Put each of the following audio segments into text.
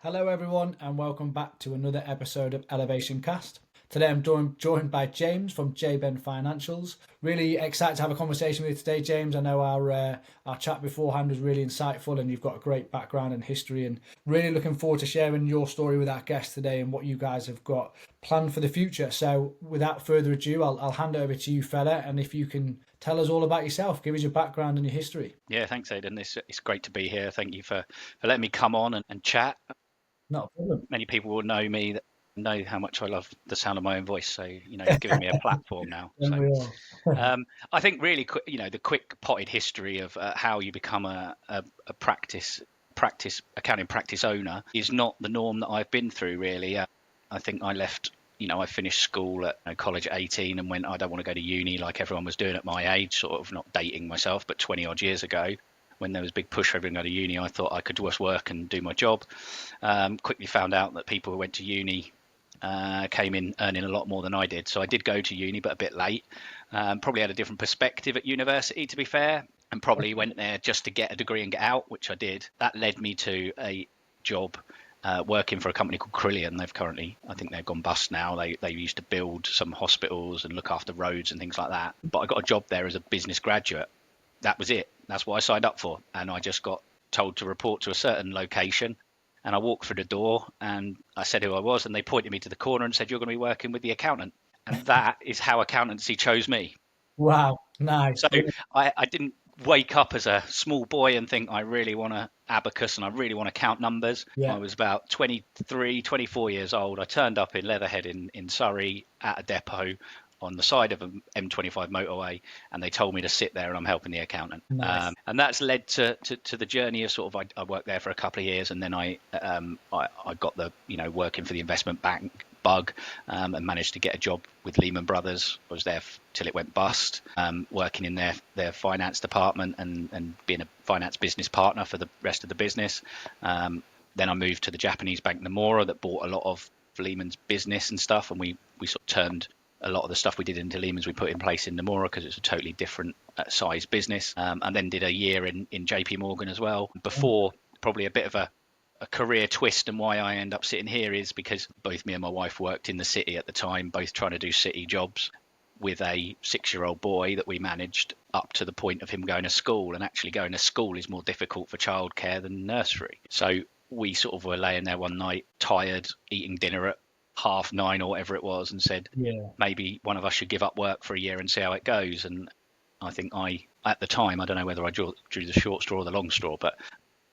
Hello, everyone, and welcome back to another episode of Elevation Cast. Today, I'm joined by James from Benn Financials. Really excited to have a conversation with you today, James. I know our chat beforehand was really insightful, and you've got a great background and history. And really looking forward to sharing your story with our guest today and what you guys have got planned for the future. So, without further ado, I'll hand it over to you, fella, and if you can tell us all about yourself, give us your background and your history. Yeah, thanks, Aidan. It's great to be here. Thank you for letting me come on and chat. Not a problem. Many people will know me that know how much I love the sound of my own voice. So, you've given me a platform now. Then So, we are. I think really, the quick potted history of how you become a practice accounting practice owner is not the norm that I've been through, really. I think I left. I finished school at college at 18 and went, I don't want to go to uni like everyone was doing at my age, sort of not dating myself, but 20 odd years ago when there was a big push for everyone to go to uni. I thought I could just work and do my job. Quickly found out that people who went to uni came in earning a lot more than I did. So I did go to uni, but a bit late. Probably had a different perspective at university, to be fair, and probably went there just to get a degree and get out, which I did. That led me to a job working for a company called Crillian. I think they've gone bust now. They used to build some hospitals and look after roads and things like that. But I got a job there as a business graduate. That was it. That's what I signed up for. And I just got told to report to a certain location. And I walked through the door and I said who I was. And they pointed me to the corner and said, you're going to be working with the accountant. And that is how accountancy chose me. Wow, nice. So I didn't wake up as a small boy and think I really want to abacus and I really want to count numbers. Yeah. I was about 23, 24 years old. I turned up in Leatherhead in Surrey at a depot on the side of an M25 motorway, and they told me to sit there and I'm helping the accountant. Nice. And that's led to the journey of sort of I worked there for a couple of years, and then I got the working for the investment bank bug, and managed to get a job with Lehman Brothers. I was there till it went bust, working in their finance department and being a finance business partner for the rest of the business. Then I moved to the Japanese bank Nomura that bought a lot of Lehman's business and stuff, and we sort of turned a lot of the stuff we did into Lehman's we put in place in Nomura because it's a totally different size business, and then did a year in JP Morgan as well before. Probably a bit of a career twist, and why I end up sitting here is because both me and my wife worked in the city at the time, both trying to do city jobs with a 6-year-old boy that we managed up to the point of him going to school, and actually going to school is more difficult for childcare than nursery. So we sort of were laying there one night tired, eating dinner at 9:30 or whatever it was, and said, maybe one of us should give up work for a year and see how it goes. And I think at the time, I don't know whether I drew the short straw or the long straw, but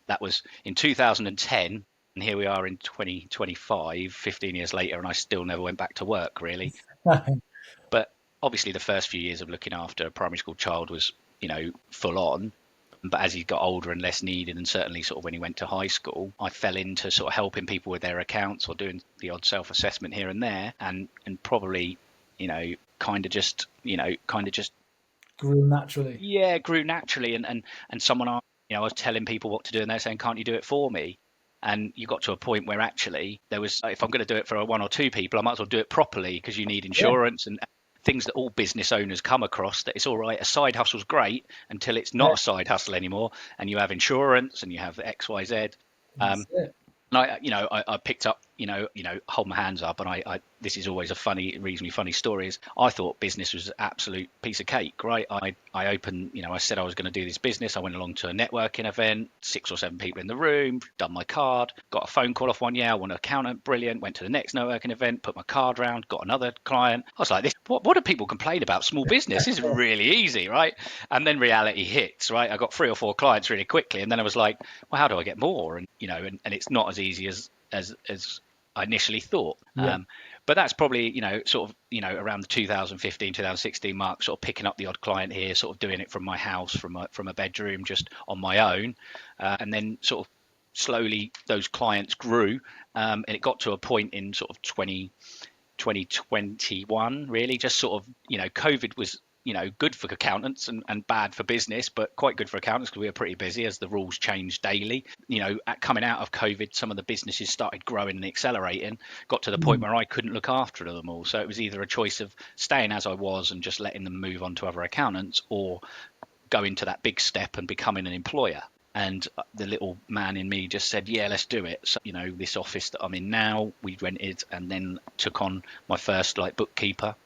that was in 2010, and here we are in 2025, 15 years later, and I still never went back to work, really. But obviously the first few years of looking after a primary school child was, full on. But as he got older and less needed, and certainly sort of when he went to high school, I fell into sort of helping people with their accounts or doing the odd self-assessment here and there, and probably, kind of just Grew naturally. Yeah, grew naturally. And someone, I was telling people what to do, and they're saying, can't you do it for me? And you got to a point where actually there was, if I'm going to do it for one or two people, I might as well do it properly, because you need insurance and things that all business owners come across, that it's all right. A side hustle's great until it's not a side hustle anymore, and you have insurance and you have X, Y, Z. That's it. And I picked up, hold my hands up, and I this is always a reasonably funny story, is I thought business was an absolute piece of cake, right? I opened, I said I was going to do this business. I went along to a networking event, 6 or 7 people in the room, done my card, got a phone call off one. I want an accountant, brilliant. Went to the next networking event, put my card round, got another client. I was like, what do people complain about? Small business is really easy, right? And then reality hits, right? I got 3 or 4 clients really quickly, and then I was like, well, how do I get more? And and it's not as easy as I initially thought. But that's probably, sort of, around the 2015, 2016 mark, sort of picking up the odd client here, sort of doing it from my house, from a bedroom, just on my own. And then sort of slowly those clients grew. And it got to a point in sort of 2021, really, just sort of, COVID was, good for accountants and bad for business, but quite good for accountants because we were pretty busy as the rules changed daily. Coming out of COVID, some of the businesses started growing and accelerating, got to the point where I couldn't look after them all. So it was either a choice of staying as I was and just letting them move on to other accountants, or going to that big step and becoming an employer. And the little man in me just said, yeah, let's do it. So, this office that I'm in now, we rented and then took on my first like bookkeeper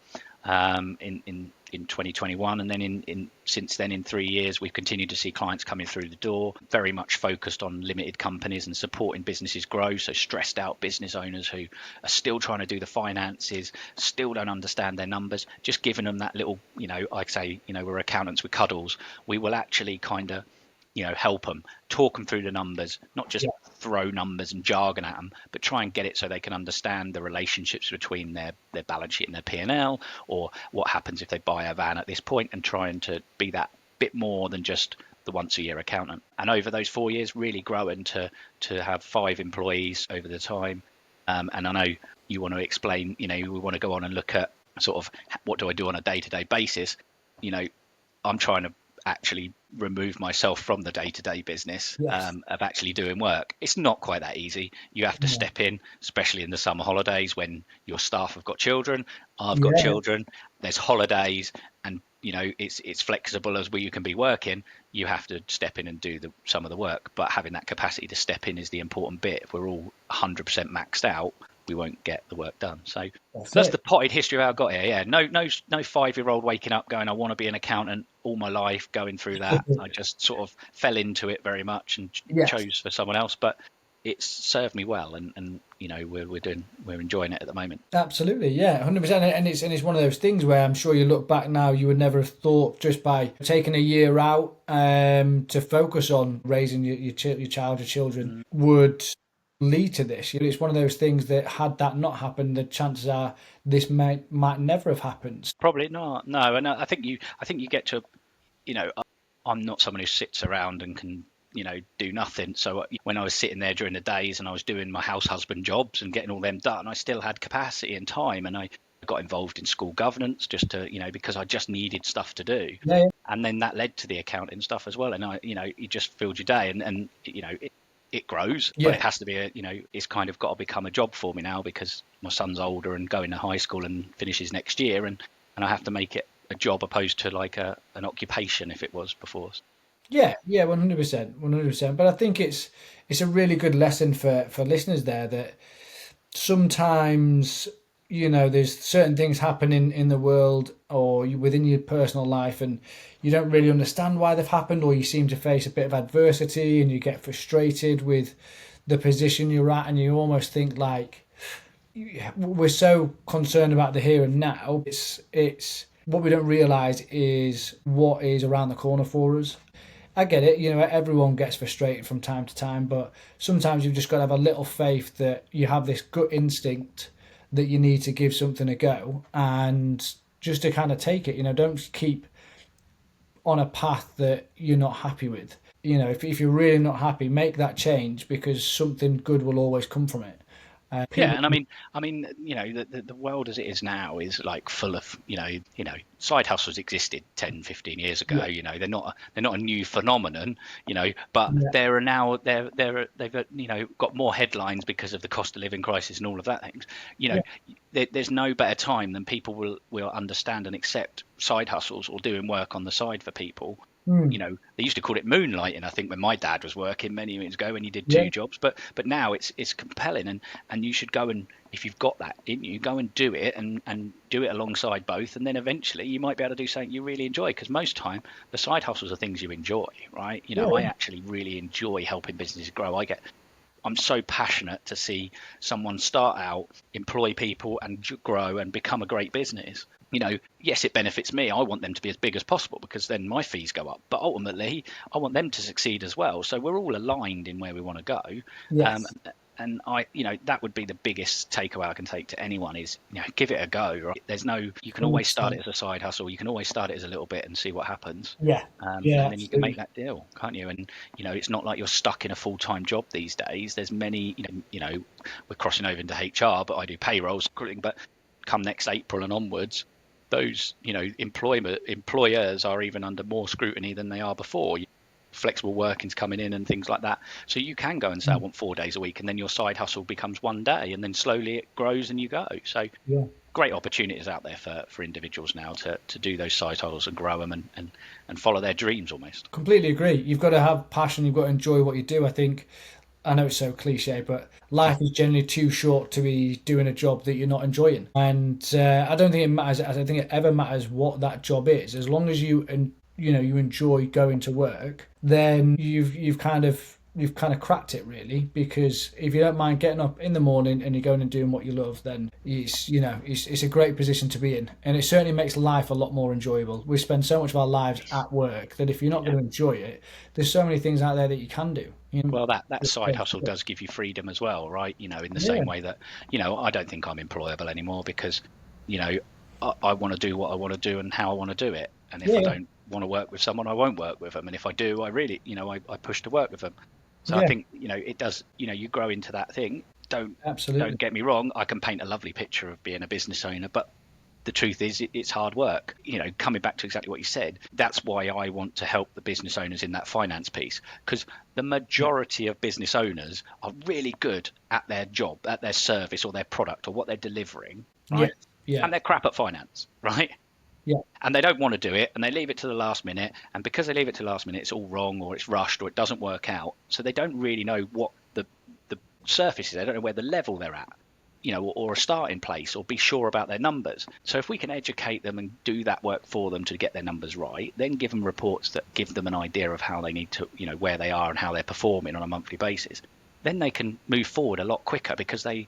in 2021, and then in since then, in 3 years, we've continued to see clients coming through the door, very much focused on limited companies and supporting businesses grow. So stressed out business owners who are still trying to do the finances, still don't understand their numbers, just giving them that little, I say, we're accountants with cuddles. We will actually kind of help them, talk them through the numbers, not just throw numbers and jargon at them, but try and get it so they can understand the relationships between their balance sheet and their P&L, or what happens if they buy a van at this point, and trying to be that bit more than just the once a year accountant. And over those 4 years, really growing to have 5 employees over the time. And I know you want to explain, we want to go on and look at sort of what do I do on a day-to-day basis. I'm trying to actually remove myself from the day-to-day business of actually doing work. It's not quite that easy. You have to step in, especially in the summer holidays when your staff have got children. I've got children. There's holidays, and it's flexible as where you can be working. You have to step in and do some of the work, but having that capacity to step in is the important bit. If we're all 100% maxed out, we won't get the work done. So that's the potted history of how I got here. Yeah, no 5-year-old waking up going, I want to be an accountant all my life, going through that. I just sort of fell into it very much and chose for someone else, but it's served me well, and we're enjoying it at the moment. Absolutely, yeah, 100%. And it's one of those things where I'm sure you look back now, you would never have thought, just by taking a year out to focus on raising your child, your children, would lead to this. It's one of those things that, had that not happened, the chances are this might never have happened. Probably not. No, and I think you get to, I'm not someone who sits around and can do nothing. So when I was sitting there during the days and I was doing my house husband jobs and getting all them done, I still had capacity and time, and I got involved in school governance just to because I just needed stuff to do. And then that led to the accounting stuff as well, and it just filled your day, and it grows, but it has to be it's kind of got to become a job for me now, because my son's older and going to high school and finishes next year, and I have to make it a job opposed to like an occupation if it was before. Yeah, 100%, 100%. But I think it's a really good lesson for listeners there, that sometimes there's certain things happening in the world or within your personal life, and you don't really understand why they've happened, or you seem to face a bit of adversity and you get frustrated with the position you're at, and you almost think like, we're so concerned about the here and now. It's what we don't realize is what is around the corner for us. I get it, everyone gets frustrated from time to time, but sometimes you've just got to have a little faith that you have this gut instinct that you need to give something a go, and just to kind of take it. Don't keep on a path that you're not happy with. If you're really not happy, make that change, because something good will always come from it. Yeah, and I mean, the world as it is now is like full of, side hustles existed 10, 15 years ago. They're not a new phenomenon, but they've got more headlines because of the cost of living crisis and all of that things. There's no better time than people will understand and accept side hustles or doing work on the side for people. They used to call it moonlighting, I think, when my dad was working many years ago, when he did 2 jobs. But now it's compelling, and you should go, and if you've got that in you, go and do it, and do it alongside both, and then eventually you might be able to do something you really enjoy, because most time the side hustles are things you enjoy, right? I actually really enjoy helping businesses grow. I'm so passionate to see someone start out, employ people, and grow and become a great business. Yes, it benefits me. I want them to be as big as possible, because then my fees go up. But ultimately, I want them to succeed as well. So we're all aligned in where we want to go. Yes. And that would be the biggest takeaway I can take to anyone is, give it a go. Right? There's no, you can always start it as a side hustle. You can always start it as a little bit and see what happens. And then you can make that deal, can't you? And, it's not like you're stuck in a full-time job these days. There's many, we're crossing over into HR, but I do payrolls, but come next April and onwards, those, employers are even under more scrutiny than they are before. Flexible working's coming in and things like that. So you can go and say, I want 4 days a week, and then your side hustle becomes 1 day, and then slowly it grows and you go. So great opportunities out there for individuals now to do those side hustles and grow them and follow their dreams almost. Completely agree. You've got to have passion. You've got to enjoy what you do. I think, I know it's so cliche, but life is generally too short to be doing a job that you're not enjoying. And I don't think it matters. I don't think it ever matters what that job is, as long as you and you enjoy going to work. Then you've kind of cracked it, really, because if you don't mind getting up in the morning and you're going and doing what you love, then it's a great position to be in, and it certainly makes life a lot more enjoyable. We spend so much of our lives at work that if you're not going to enjoy it, there's so many things out there that you can do. Well, that side hustle does give you freedom as well, right? In the same way that, I don't think I'm employable anymore because, I want to do what I want to do and how I want to do it. And if I don't want to work with someone, I won't work with them. And if I do, I really, I push to work with them. So I think, it does, you grow into that thing. Don't get me wrong. I can paint a lovely picture of being a business owner, but the truth is it's hard work. Coming back to exactly what you said, that's why I want to help the business owners in that finance piece, because the majority of business owners are really good at their job, at their service or their product or what they're delivering, right? Yeah. And they're crap at finance, right? Yeah. And they don't want to do it, and they leave it to the last minute, and because they leave it to the last minute, it's all wrong or it's rushed or it doesn't work out. So they don't really know what the surface is. They don't know where the level they're at, or a starting place, or be sure about their numbers. So if we can educate them and do that work for them to get their numbers right, then give them reports that give them an idea of how they need to, where they are and how they're performing on a monthly basis, then they can move forward a lot quicker because they're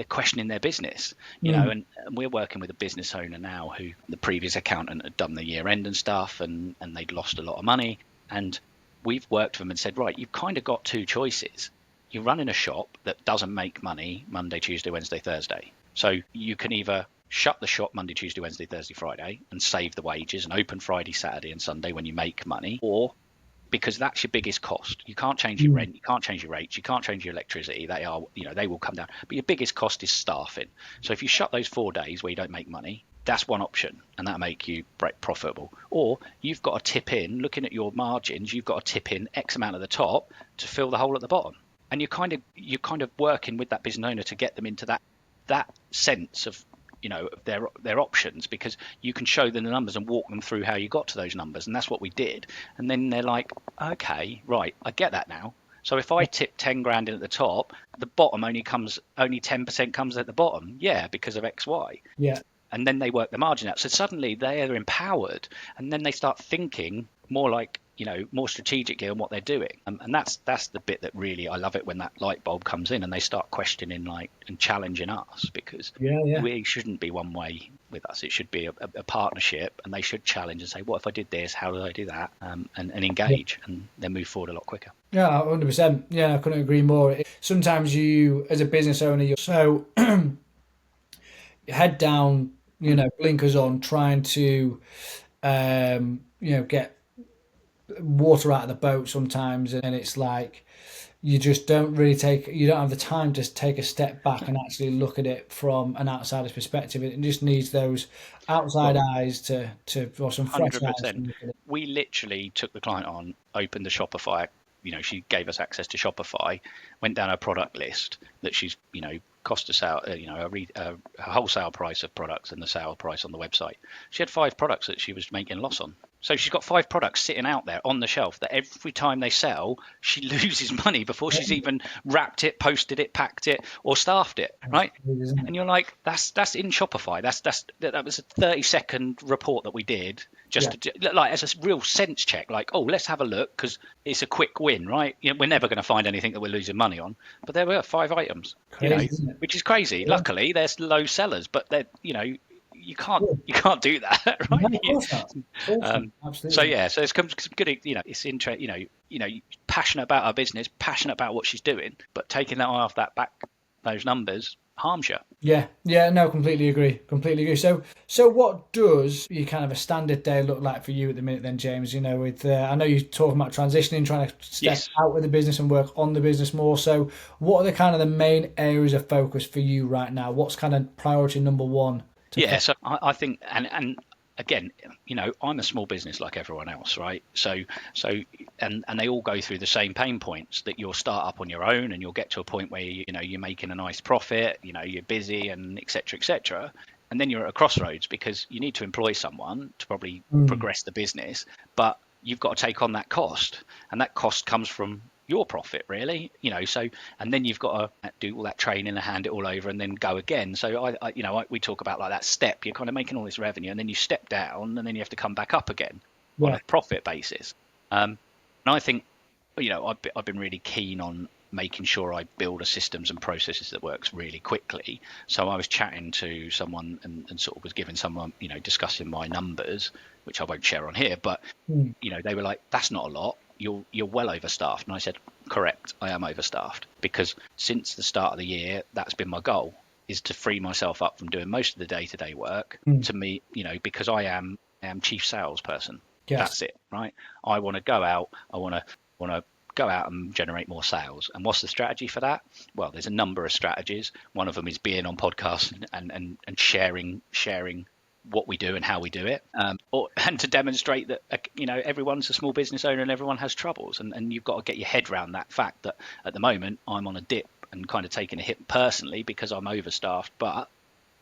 questioning their business, and we're working with a business owner now who the previous accountant had done the year end and stuff, and they'd lost a lot of money. And we've worked with them and said, right, you've kind of got two choices. You're running a shop that doesn't make money Monday, Tuesday, Wednesday, Thursday. So you can either shut the shop Monday, Tuesday, Wednesday, Thursday, Friday and save the wages and open Friday, Saturday and Sunday when you make money, or because that's your biggest cost. You can't change your rent, you can't change your rates, you can't change your electricity. They will come down. But your biggest cost is staffing. So if you shut those 4 days where you don't make money, that's one option, and that'll make you profitable. Or you've got to tip in, looking at your margins, you've got to tip in X amount at the top to fill the hole at the bottom. And you're kind of working with that business owner to get them into that sense of their options, because you can show them the numbers and walk them through how you got to those numbers. And that's what we did. And then they're like, okay, right, I get that now. So if I tip 10 grand in at the top, the bottom only 10% comes at the bottom. Yeah, because of X, Y. Yeah. And then they work the margin out. So suddenly they are empowered, and then they start thinking more more strategically on what they're doing. And that's the bit that really, I love it when that light bulb comes in and they start questioning and challenging us, because we shouldn't be one way with us. It should be a partnership, and they should challenge and say, what if I did this? How did I do that? And engage, and then move forward a lot quicker. Yeah, 100%. Yeah, I couldn't agree more. Sometimes you, as a business owner, you're so head down, blinkers on, trying to, get water out of the boat sometimes, and it's like you just don't have the time to take a step back and actually look at it from an outsider's perspective. It just needs those outside eyes or some fresh 100%. eyes. We literally took the client on, opened the Shopify. She gave us access to Shopify, went down her product list that she's, cost us out, a wholesale price of products and the sale price on the website. She had 5 products that she was making loss on. So she's got 5 products sitting out there on the shelf that every time they sell, she loses money before she's even wrapped it, posted it, packed it, or staffed it, right? And you're like, that's in Shopify. That was a 30-second report that we did just to, like, as a real sense check. Like, oh, let's have a look, because it's a quick win, right? We're never going to find anything that we're losing money on. But there were 5 items, which is crazy. Yeah. Luckily, there's low sellers, but they're, you can't do that, right? No, of course not. Absolutely. So it's good. It's interesting. Passionate about our business, passionate about what she's doing, but taking that eye off those numbers harms you. Yeah, no, completely agree. So what does your kind of a standard day look like for you at the minute then, James? With I know you're talking about transitioning, trying to step out with the business and work on the business more. So what are the main areas of focus for you right now? What's kind of priority number one? So I think, and again, I'm a small business like everyone else, right? So and they all go through the same pain points, that you'll start up on your own and you'll get to a point where you're making a nice profit, you're busy, and etc. and then you're at a crossroads because you need to employ someone to probably progress the business, but you've got to take on that cost, and that cost comes from your profit, really. So, and then you've got to do all that training and hand it all over and then go again. So we talk about like that step. You're kind of making all this revenue, and then you step down, and then you have to come back up again on a profit basis. And I think, I've been really keen on making sure I build a systems and processes that works really quickly. So I was chatting to someone and sort of was giving someone, discussing my numbers, which I won't share on here, but they were like, that's not a lot. You're well overstaffed. And I said, correct, I am overstaffed, because since the start of the year, that's been my goal, is to free myself up from doing most of the day-to-day work to me, because I am chief salesperson. Yes. That's it, right? I want to go out. I want to go out and generate more sales. And what's the strategy for that? Well, there's a number of strategies. One of them is being on podcasts and sharing what we do and how we do it, and to demonstrate that everyone's a small business owner and everyone has troubles, and you've got to get your head around that fact that at the moment I'm on a dip and kind of taking a hit personally because I'm overstaffed, but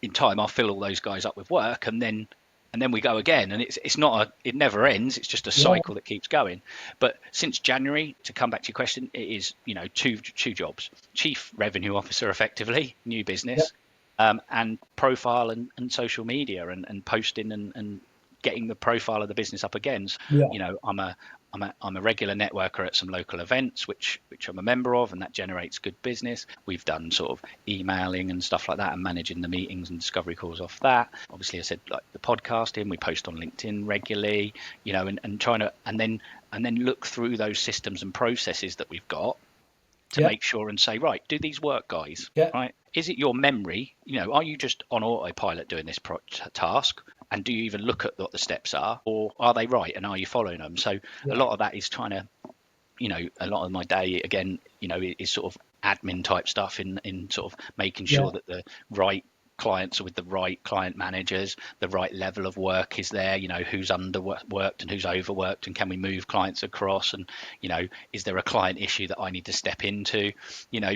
in time I'll fill all those guys up with work, and then we go again, and it never ends. It's just a cycle that keeps going. But since January, to come back to your question, it is two jobs: chief revenue officer, effectively, new business. And profile and social media and posting and getting the profile of the business up again. I'm a regular networker at some local events, which I'm a member of, and that generates good business. We've done sort of emailing and stuff like that, and managing the meetings and discovery calls off that. Obviously, I said, like, the podcasting, we post on LinkedIn regularly, and trying to and then look through those systems and processes that we've got to make sure and say, right, do these work, guys? Right? Is it your memory? Are you just on autopilot doing this task? And do you even look at what the steps are, or are they right? And are you following them? So a lot of that is trying to, a lot of my day, again, is sort of admin type stuff in sort of making sure that the right clients are with the right client managers, the right level of work is there, who's underworked and who's overworked, and can we move clients across, and is there a client issue that I need to step into,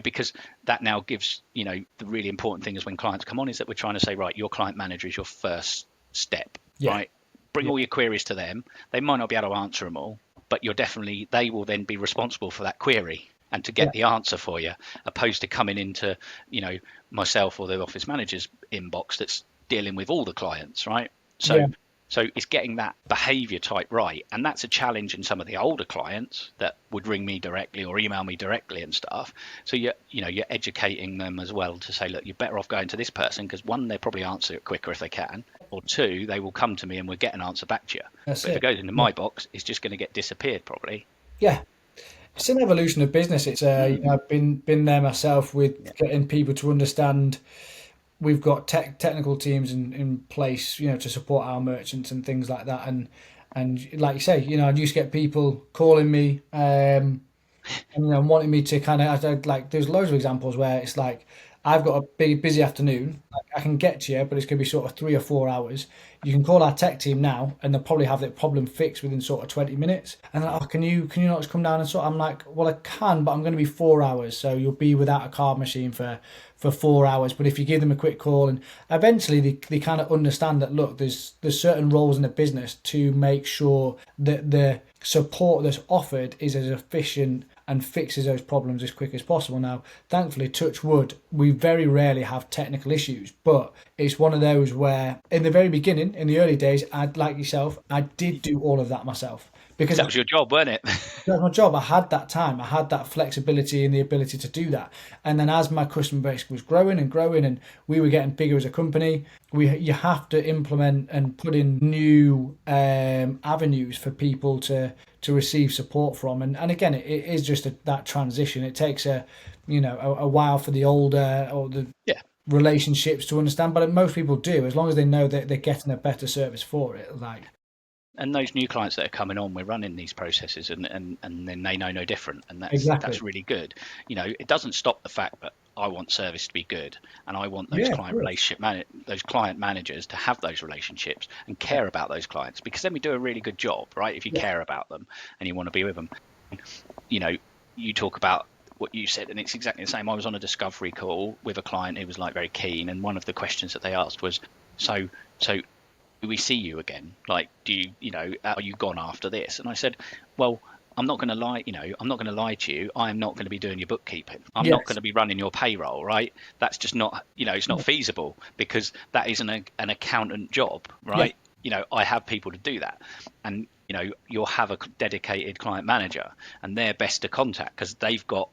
because that now gives, the really important thing is when clients come on is that we're trying to say, right, your client manager is your first step, right? Bring all your queries to them. They might not be able to answer them all, but they will then be responsible for that query and to get the answer for you, opposed to coming into, myself or the office manager's inbox that's dealing with all the clients, right? So it's getting that behavior type right. And that's a challenge in some of the older clients that would ring me directly or email me directly and stuff. So you're educating them as well to say, look, you're better off going to this person, because one, they'll probably answer it quicker if they can, or two, they will come to me and we'll get an answer back to you. But if it goes into my box, it's just going to get disappeared probably. Yeah. It's an evolution of business. It's I've been there myself with getting people to understand. We've got technical teams in place, to support our merchants and things like that. And like you say, I used to get people calling me, and wanting me to kind of, like, there's loads of examples where it's like, I've got a big busy afternoon. I can get to you, but it's going to be sort of 3 or 4 hours. You can call our tech team now, and they'll probably have that problem fixed within sort of 20 minutes. And they're like, oh, can you not just come down and sort? I'm like, well, I can, but I'm going to be 4 hours, so you'll be without a card machine for 4 hours. But if you give them a quick call, and eventually they kind of understand that, look, there's certain roles in the business to make sure that the support that's offered is as efficient and fixes those problems as quick as possible. Now, thankfully, touch wood, we very rarely have technical issues, but it's one of those where in the very beginning, in the early days, like yourself, I did do all of that myself. Because that was your job, wasn't it? That's my job. I had that time. I had that flexibility and the ability to do that. And then as my customer base was growing and growing, and we were getting bigger as a company, you have to implement and put in new avenues for people to receive support from. And again, it is just that transition. It takes a while for the older or the relationships to understand, but most people do, as long as they know that they're getting a better service for it. And those new clients that are coming on, we're running these processes, and then they know no different, and that's really good. It doesn't stop the fact that I want service to be good, and I want those client managers to have those relationships and care about those clients, because then we do a really good job, right? If you care about them and you want to be with them, you talk about what you said, and it's exactly the same. I was on a discovery call with a client who was like very keen, and one of the questions that they asked was, So do we see you again? Like, are you gone after this? And I said, well, I'm not going to lie, I'm not going to lie to you. I'm not going to be doing your bookkeeping. I'm not going Yes. to be running your payroll, right? That's just not, it's not feasible, because that isn't an accountant job, Yeah. right? I have people to do that. And, you'll have a dedicated client manager, and they're best to contact because they've got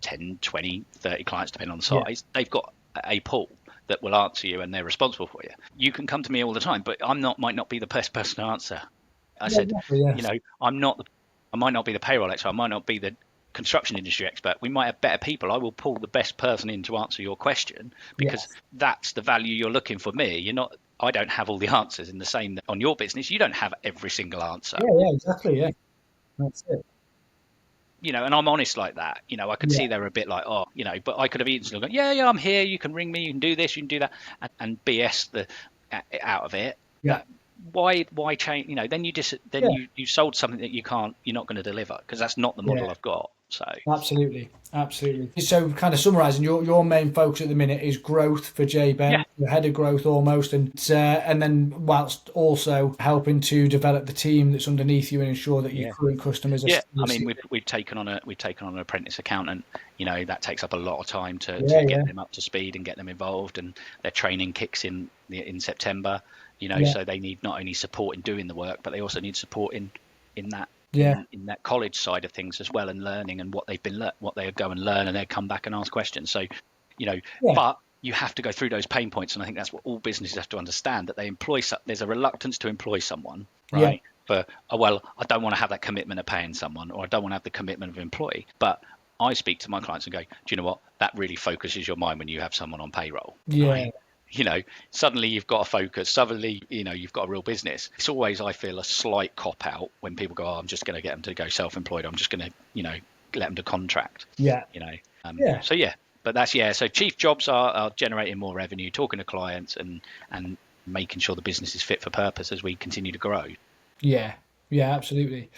10, 20, 30 clients, depending on the Yeah. size. They've got a pool that will answer you, and they're responsible for you. You can come to me all the time, but might not be the best person to answer. I Yeah, said, exactly, yes. I might not be the payroll expert. I might not be the construction industry expert. We might have better people. I will pull the best person in to answer your question, because Yes. that's the value you're looking for me. I don't have all the answers. In the same on your business, you don't have every single answer. Yeah, yeah, exactly, yeah. That's it. And I'm honest like that. I could see Yeah. they were a bit like, oh, but I could have easily gone, yeah, yeah, I'm here. You can ring me. You can do this. You can do that, and BS the out of it. Yeah. That why change? Then Yeah. you sold something that you're not going to deliver, because that's not the Yeah. model I've got. So Absolutely, absolutely. So, kind of summarising, your main focus at the minute is growth for J yeah, Ben, the head of growth almost, and then whilst also helping to develop the team that's underneath you and ensure that your yeah. current customers are Yeah, still I mean, seeing. we've taken on an apprentice accountant. That takes up a lot of time Yeah, to get yeah, them up to speed and get them involved, and their training kicks in September. yeah, So they need not only support in doing the work, but they also need support in that yeah, in that college side of things as well, and learning, and what they go and learn, and they come back and ask questions. So, yeah, but you have to go through those pain points, and I think that's what all businesses have to understand, that there's a reluctance to employ someone, yeah, right? For, oh, well, I don't want to have that commitment of paying someone, or I don't want to have the commitment of employee. But I speak to my clients and go, do you know what? That really focuses your mind when you have someone on payroll, yeah, right? Suddenly you've got a focus. Suddenly, you've got a real business. It's always, I feel, a slight cop out when people go, oh, I'm just going to get them to go self-employed. I'm just going to, let them to contract, yeah, you know. yeah, So yeah, but that's. So chief jobs are generating more revenue, talking to clients, and making sure the business is fit for purpose as we continue to grow. yeah, yeah, absolutely.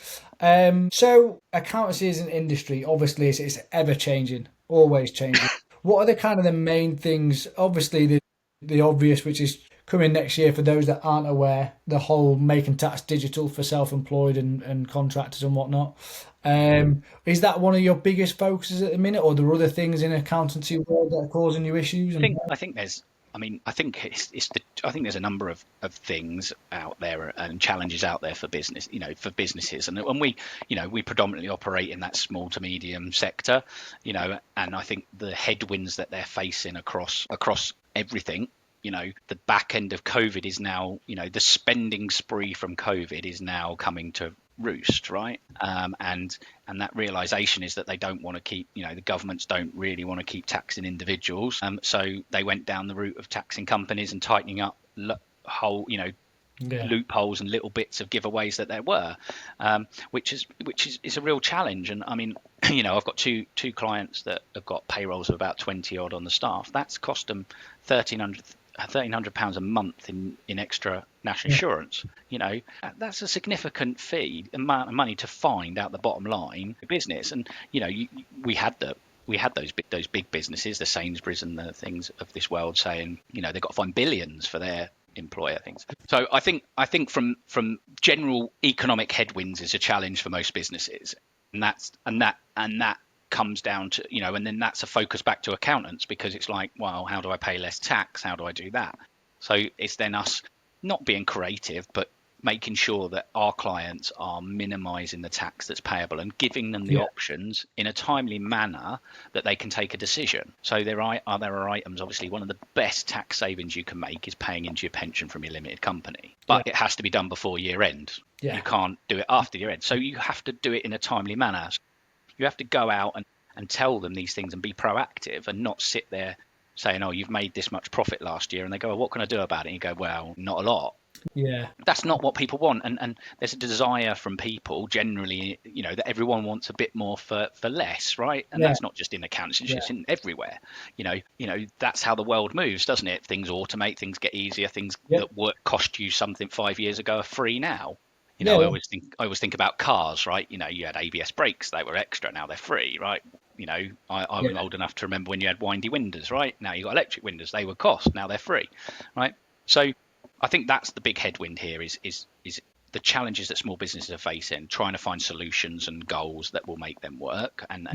So accountancy is an industry. Obviously, it's ever changing, always changing. What are the kind of the main things? Obviously, the obvious, which is coming next year for those that aren't aware, the whole making tax digital for self-employed and contractors and whatnot. Is that one of your biggest focuses at the minute, or are there other things in accountancy world that are causing you issues? I think I think there's I mean I think I think there's a number of things out there and challenges out there for business, for businesses, and we predominantly operate in that small to medium sector, and I think the headwinds that they're facing across everything. The back end of COVID is now, the spending spree from COVID is now coming to roost, right? And that realization is that they don't want to keep, the governments don't really want to keep taxing individuals. So they went down the route of taxing companies and tightening up whole, Yeah, loopholes and little bits of giveaways that there were, which is a real challenge. And I mean, I've got two clients that have got payrolls of about 20 odd on the staff. That's cost them 1,300 pounds a month in extra national yeah, insurance. That's a significant fee amount of money to find out the bottom line of business. And we had those big businesses, the Sainsbury's and the things of this world, saying they've got to find billions for their employer things. So I think from general economic headwinds is a challenge for most businesses, and that comes down to, and then that's a focus back to accountants, because it's like, well, how do I pay less tax? How do I do that? So it's then us not being creative, but making sure that our clients are minimizing the tax that's payable and giving them the yeah, options in a timely manner that they can take a decision. So there are items, obviously, one of the best tax savings you can make is paying into your pension from your limited company, yeah, but it has to be done before year end. yeah, You can't do it after year end. So you have to do it in a timely manner. You have to go out and tell them these things and be proactive, and not sit there saying, oh, you've made this much profit last year. And they go, well, what can I do about it? And you go, well, not a lot. yeah, That's not what people want. And there's a desire from people generally, that everyone wants a bit more for less, right? And yeah, that's not just in accounts, it's yeah, just in everywhere. That's how the world moves, doesn't it? Things automate, things get easier, things yeah, that cost you something 5 years ago are free now. yeah, I always think about cars, right? You had ABS brakes, they were extra, now they're free, right? I yeah, was old enough to remember when you had windy windows, right? Now you got electric windows, they were cost, now they're free, right? So I think that's the big headwind here is the challenges that small businesses are facing, trying to find solutions and goals that will make them work and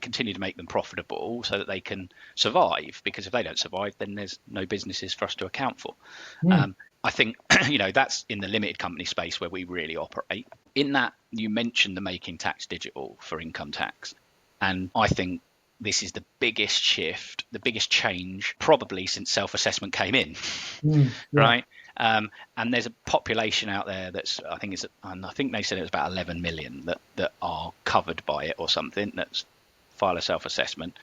continue to make them profitable so that they can survive. Because if they don't survive, then there's no businesses for us to account for. I think that's in the limited company space where we really operate. In that, you mentioned the Making Tax Digital for income tax, and I think this is the biggest shift, the biggest change probably since self-assessment came in, right? And there's a population out there that's I think they said it was about 11 million that are covered by it or something, that's file a self-assessment.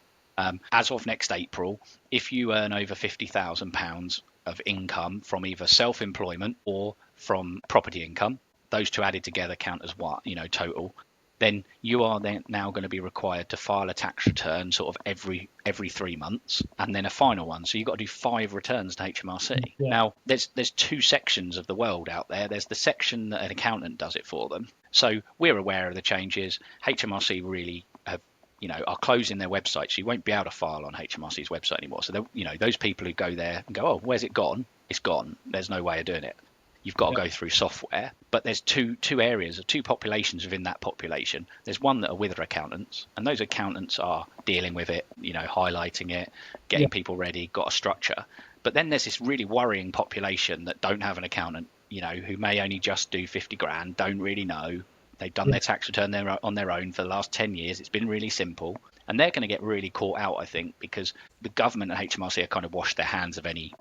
As of next April, if you earn over £50,000 of income from either self-employment or from property income, those two added together count as what, total, then you are then now going to be required to file a tax return sort of every 3 months, and then a final one. So you've got to do 5 returns to HMRC. Now, there's 2 sections of the world out there. There's the section that an accountant does it for them. So we're aware of the changes. HMRC really are closing their website, so you won't be able to file on HMRC's website anymore. So those people who go there and go, oh, where's it gone? It's gone. There's no way of doing it. You've got to go through software. But there's two areas, 2 populations within that population. There's one that are with their accountants, and those accountants are dealing with it, highlighting it, getting people ready, got a structure. But then there's this really worrying population that don't have an accountant, who may only just do 50 grand, don't really know. They've done their tax return on their own for the last 10 years. It's been really simple. And they're going to get really caught out, I think, because the government and HMRC have kind of washed their hands of any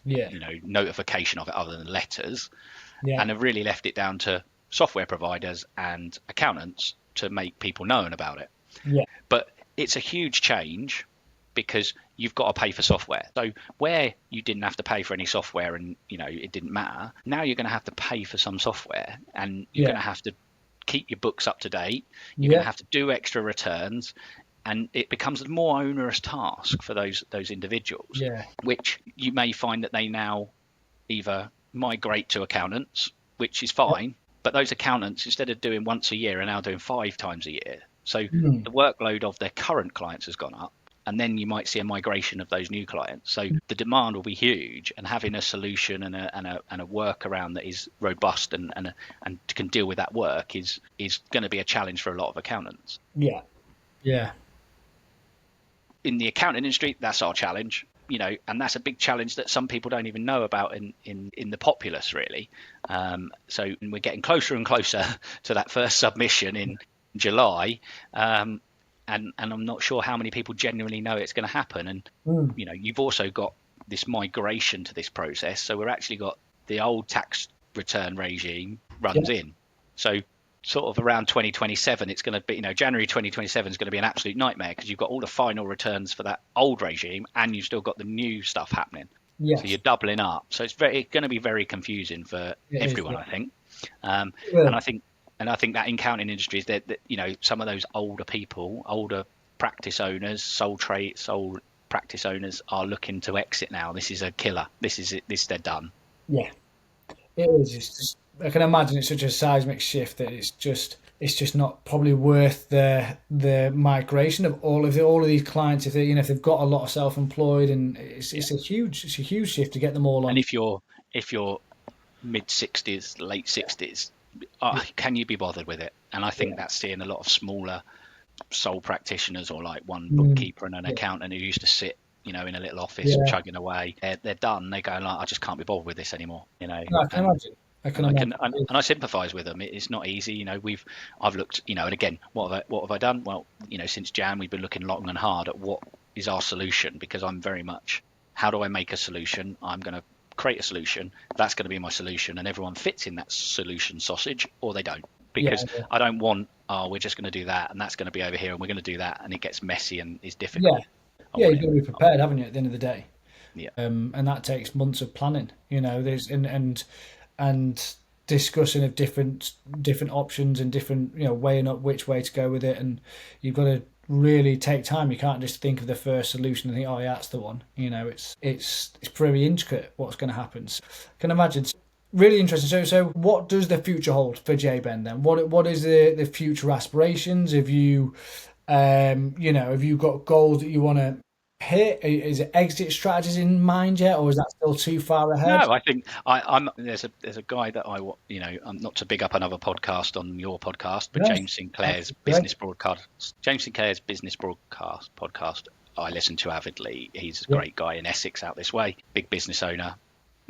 notification of it other than letters. And have really left it down to software providers and accountants to make people known about it. But it's a huge change because you've got to pay for software. So where you didn't have to pay for any software and it didn't matter, now you're going to have to pay for some software, and you're going to have to keep your books up to date. You're going to have to do extra returns, and it becomes a more onerous task for those individuals, which you may find that they now either migrate to accountants, which is fine, but those accountants, instead of doing once a year, are now doing 5 times a year. So the workload of their current clients has gone up, and then you might see a migration of those new clients. So the demand will be huge, and having a solution and a workaround that is robust and can deal with that work is going to be a challenge for a lot of accountants. In the accounting industry, that's our challenge. And that's a big challenge that some people don't even know about in the populace, really. So we're getting closer and closer to that first submission in July, and I'm not sure how many people genuinely know it's going to happen. And you've also got this migration to this process. So we're actually got the old tax return regime runs in. So sort of around 2027, it's going to be, January 2027 is going to be an absolute nightmare because you've got all the final returns for that old regime and you've still got the new stuff happening. So you're doubling up. So it's going to be very confusing for everyone, I think. And I think that in accounting industries, that some of those older people, older practice owners, sole practice owners are looking to exit now. This is a killer. This is it. They're done. It is. It's just, I can imagine it's such a seismic shift that it's just not probably worth the migration of all of these clients if they've got a lot of self-employed, and it's a huge shift to get them all on. And if you're mid 60s, late 60s, can you be bothered with it? And I think that's seeing a lot of smaller sole practitioners, or like one bookkeeper and an accountant who used to sit in a little office chugging away. They're done. They're going like, I just can't be bothered with this anymore. No, I can imagine. And I sympathise with them. It's not easy. I've looked. And again, what have I done? Well, since Jan, we've been looking long and hard at what is our solution, because I'm very much, how do I make a solution? I'm going to create a solution. That's going to be my solution, and everyone fits in that solution sausage, or they don't. Because I don't want, we're just going to do that, and that's going to be over here, and we're going to do that, and it gets messy and is difficult. You've got to be prepared, haven't you, at the end of the day? And that takes months of planning. There's and discussion of different options and different, weighing up which way to go with it, and you've got to really take time. You can't just think of the first solution and think, oh yeah, that's the one. It's very intricate what's going to happen. So, I can imagine. Really interesting. So what does the future hold for Benn then? What is the future aspirations? Have you have you got goals that you want to hit? Is it exit strategies in mind yet, or is that still too far ahead? No, I think I'm. There's a guy that I'm not to big up another podcast on your podcast, but No, James Sinclair's that's great. Business Broadcast podcast. I listen to avidly. He's a Yeah, great guy in Essex out this way, big business owner,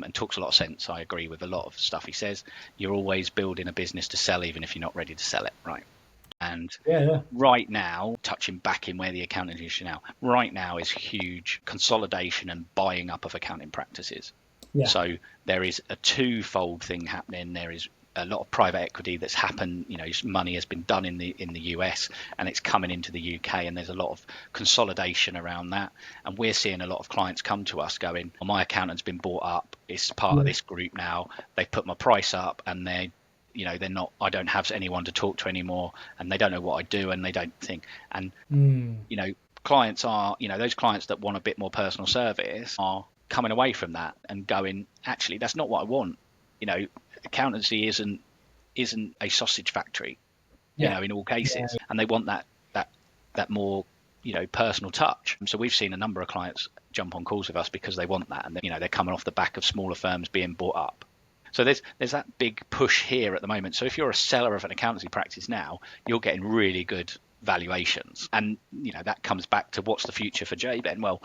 and talks a lot of sense. I agree with a lot of stuff he says. You're always building a business to sell, even if you're not ready to sell it, right? And yeah, right now, touching back in where the accounting industry now, right now is huge consolidation and buying up of accounting practices. yeah, So there is a twofold thing happening. There is a lot of private equity that's happened. Money has been done in the US, and it's coming into the UK, and there's a lot of consolidation around that. And we're seeing a lot of clients come to us going, well, my accountant's been bought up. It's part of yeah. this group now. They've put my price up, and they're not. I don't have anyone to talk to anymore, and they don't know what I do, and they don't think. And Mm, clients are, those clients that want a bit more personal service are coming away from that and going, actually, that's not what I want. Accountancy isn't a sausage factory, yeah, in all yeah, cases, and they want that more, personal touch. So we've seen a number of clients jump on calls with us because they want that, and they're coming off the back of smaller firms being bought up. So there's that big push here at the moment. So if you're a seller of an accountancy practice now, you're getting really good valuations, and that comes back to what's the future for Benn. Well,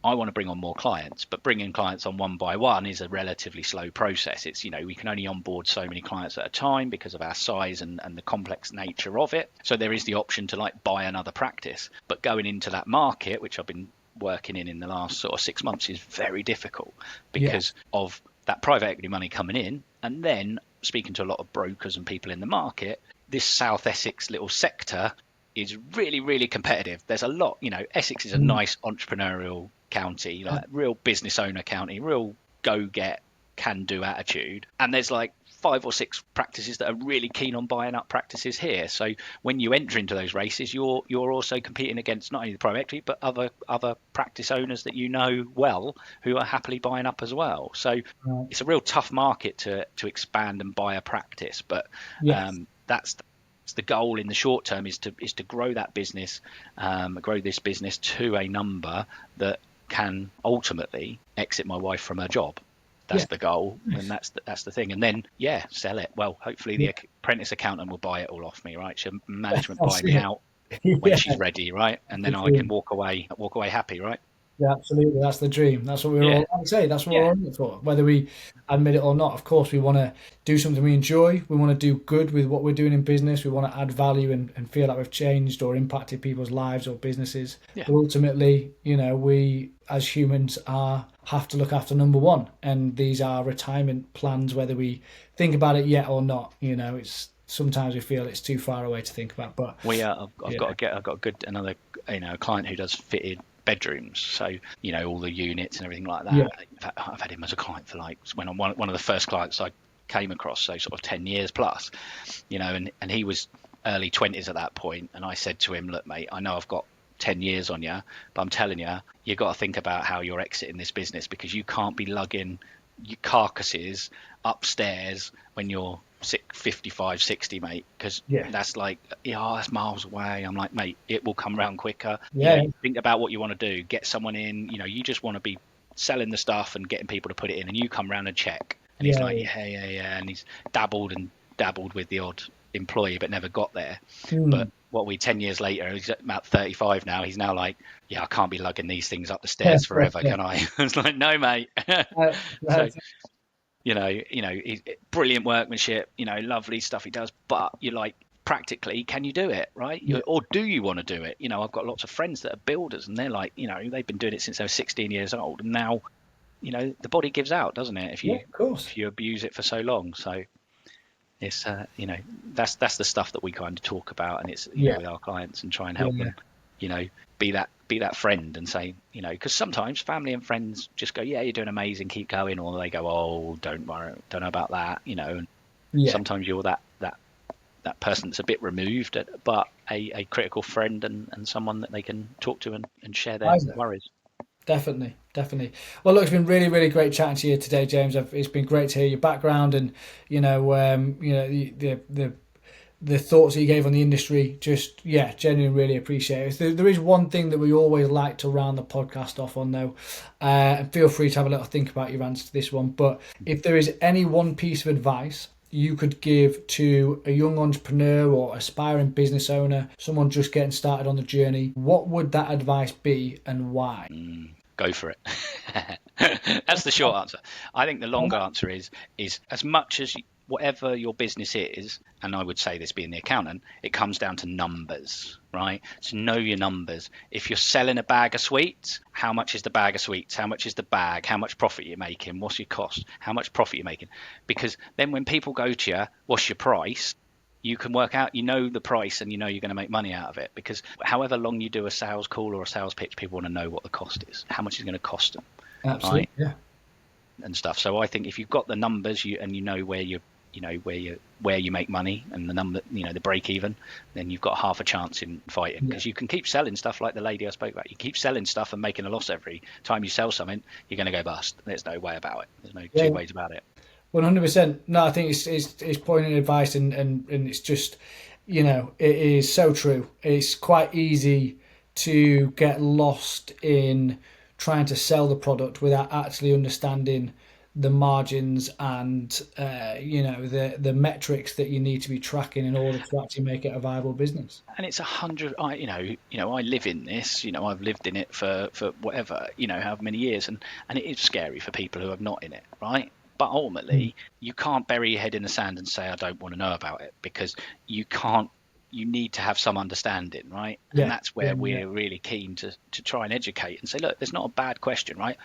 I want to bring on more clients, but bringing clients on one by one is a relatively slow process. It's, we can only onboard so many clients at a time because of our size and the complex nature of it. So there is the option to buy another practice, but going into that market, which I've been working in the last sort of 6 months, is very difficult yeah, because of that private equity money coming in, and then speaking to a lot of brokers and people in the market. This South Essex little sector is really, really competitive. There's a lot, Essex is a mm, nice entrepreneurial county, yeah, like real business owner county, real go get, can do attitude. And there's 5 or 6 practices that are really keen on buying up practices here. So when you enter into those races, you're also competing against not only the private equity but other practice owners that well, who are happily buying up as well. So right. it's a real tough market to expand and buy a practice, but Yes, that's the goal in the short term is to grow that business, grow this business to a number that can ultimately exit my wife from her job. That's yeah, the goal, and yes, that's the thing. And then sell it. Well, hopefully yeah, the apprentice accountant will buy it all off me, right? She'll management buy that's me it. out when Yeah, she's ready, right? that's And the then I can dream. walk away happy, right? Yeah, absolutely. That's the dream. That's what we're Yeah, all, like I say, that's what we're yeah, all in it for. Whether we admit it or not, of course, we want to do something we enjoy. We want to do good with what we're doing in business. We want to add value and feel like we've changed or impacted people's lives or businesses. yeah. But ultimately, we as humans have to look after number one. And these are retirement plans, whether we think about it yet or not. It's sometimes we feel it's too far away to think about. But I've got a good another client who does fitted bedrooms, so all the units and everything like yeah, that. I've had him as a client for when I'm one of the first clients I came across, so sort of 10 years plus, and he was early 20s at that point, and I said to him, look mate, I know I've got 10 years on you, but I'm telling you, you've got to think about how you're exiting this business, because you can't be lugging your carcasses upstairs when you're 55, 60, mate, because yeah, that's that's miles away. I'm like, mate, it will come around quicker. yeah, Think about what you want to do, get someone in, you just want to be selling the stuff and getting people to put it in, and you come around and check. And he's yeah, like, yeah, and he's dabbled with the odd employee but never got there. mm. But 10 years later, he's about 35 now, he's now like, yeah, I can't be lugging these things up the stairs forever, can I? I was like, no mate. So That's brilliant workmanship, lovely stuff he does, but you're like, practically, can you do it, right? yeah, Or do you want to do it? I've got lots of friends that are builders, and they're like, they've been doing it since they were 16 years old, and now, the body gives out, doesn't it, if yeah, you of course. if you abuse it for so long. So it's that's the stuff that we kind of talk about, and it's Yeah, with our clients, and try and help yeah, them, you know be that friend, and say, because sometimes family and friends just go, yeah, you're doing amazing, keep going, or they go, oh, don't worry, don't know about that, and yeah. sometimes you're that person that's a bit removed, but a critical friend, and someone that they can talk to and share their Isaac. worries. Definitely, definitely. Well, look, it's been really, really great chatting to you today, James. It's been great to hear your background and the the thoughts that you gave on the industry. Just, yeah, genuinely really appreciate it. There is one thing that we always like to round the podcast off on, though, and feel free to have a little think about your answer to this one. But if there is any one piece of advice you could give to a young entrepreneur or aspiring business owner, someone just getting started on the journey, what would that advice be and why? Go for it. That's the short answer. I think the longer answer is as much as whatever your business is, and I would say this being the accountant, it comes down to numbers, right? So know your numbers. If you're selling a bag of sweets, how much is the bag of sweets? How much is the bag? How much profit you're making? What's your cost? How much profit you're making? Because then when people go to you, what's your price? You can work out, the price, and you're going to make money out of it. Because however long you do a sales call or a sales pitch, people want to know what the cost is, how much it's going to cost them. Absolutely, right? Yeah. And stuff. So I think if you've got the numbers, and you know where you make money and the number, the break even, then you've got half a chance in fighting, because you can keep selling stuff like the lady I spoke about. You keep selling stuff and making a loss every time you sell something, you're going to go bust. There's no way about it. There's no two ways about it. 100%. No, I think it's poignant advice, and it's just, it is so true. It's quite easy to get lost in trying to sell the product without actually understanding the margins and the metrics that you need to be tracking in order to actually make it a viable business. And it's 100. I live in this. I've lived in it for whatever, how many years, and it is scary for people who are not in it, right? But ultimately, you can't bury your head in the sand and say, I don't want to know about it, because you can't. You need to have some understanding, right? And that's where we're really keen to try and educate and say, look, there's not a bad question, right?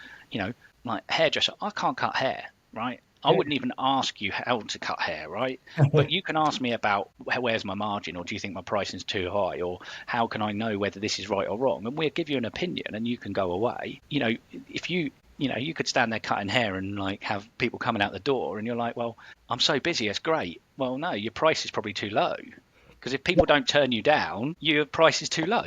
Like hairdresser, I can't cut hair, right? I wouldn't even ask you how to cut hair, right? But you can ask me about where's my margin, or do you think my pricing is too high, or how can I know whether this is right or wrong? And we'll give you an opinion, and you can go away. If you could stand there cutting hair and like have people coming out the door, and you're like, well, I'm so busy, it's great. Well, no, your price is probably too low, because if people don't turn you down, your price is too low.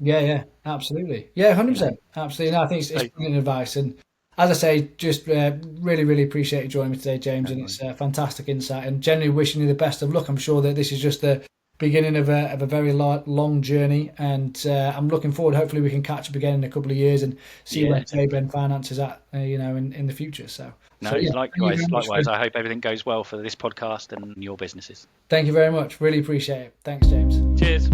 Yeah, absolutely. Yeah, 100%. Absolutely. No, I think it's brilliant advice. And as I say, just really, really appreciate you joining me today, James. And it's a fantastic insight, and generally wishing you the best of luck. I'm sure that this is just the beginning of a very long journey, and I'm looking forward. Hopefully we can catch up again in a couple of years and see where Benn Finance is at, in the future. Likewise. I hope everything goes well for this podcast and your businesses. Thank you very much. Really appreciate it. Thanks, James. Cheers.